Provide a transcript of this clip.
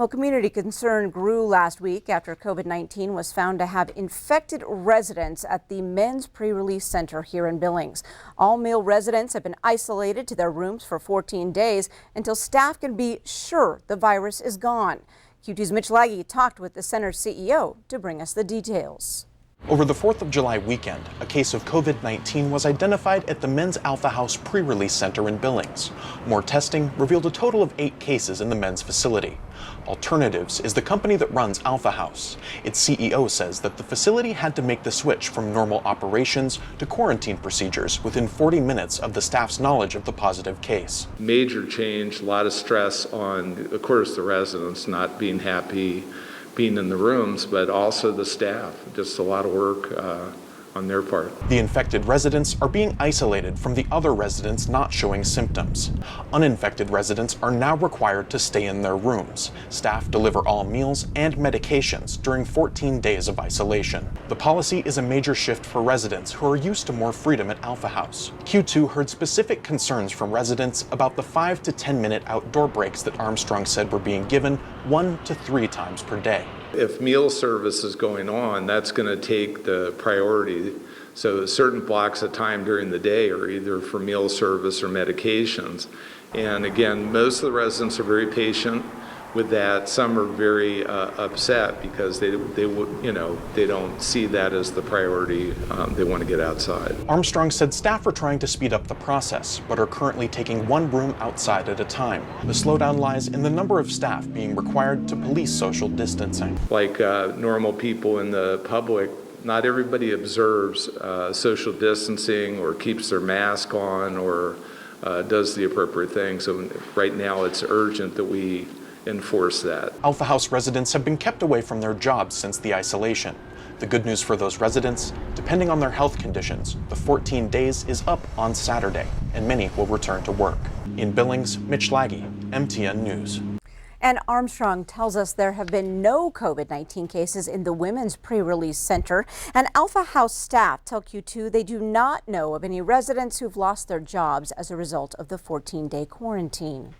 Well, community concern grew last week after COVID-19 was found to have infected residents at the men's pre-release center here in Billings. All male residents have been isolated to their rooms for 14 days until staff can be sure the virus is gone. Q2's Mitch Laggy talked with the center's CEO to bring us the details. Over the 4th of July weekend, a case of COVID-19 was identified at the Men's Alpha House pre-release center in Billings. More testing revealed a total of 8 cases in the men's facility. Alternatives is the company that runs Alpha House. Its CEO says that the facility had to make the switch from normal operations to quarantine procedures within 40 minutes of the staff's knowledge of the positive case. Major change, a lot of stress on, of course, the residents not being happy being in the rooms, but also the staff. Just a lot of work on their part. The infected residents are being isolated from the other residents not showing symptoms. Uninfected residents are now required to stay in their rooms. Staff deliver all meals and medications during 14 days of isolation. The policy is a major shift for residents who are used to more freedom at Alpha House. Q2 heard specific concerns from residents about the 5 to 10 minute outdoor breaks that Armstrong said were being given 1 to 3 times per day. If meal service is going on, that's going to take the priority. So certain blocks of time during the day are either for meal service or medications. And again, most of the residents are very patient with that. Some are very upset because they don't see that as the priority. They want to get outside. Armstrong said staff are trying to speed up the process, but are currently taking one room outside at a time. The slowdown lies in the number of staff being required to police social distancing. Like normal people in the public, not everybody observes social distancing or keeps their mask on or does the appropriate thing. So right now it's urgent that we enforce that. Alpha House residents have been kept away from their jobs since the isolation. The good news for those residents, depending on their health conditions, the 14 days is up on Saturday, and many will return to work. In Billings, Mitch Laggy, MTN News. And Armstrong tells us there have been no COVID-19 cases in the women's pre-release center. And Alpha House staff tell Q2 they do not know of any residents who've lost their jobs as a result of the 14-day quarantine.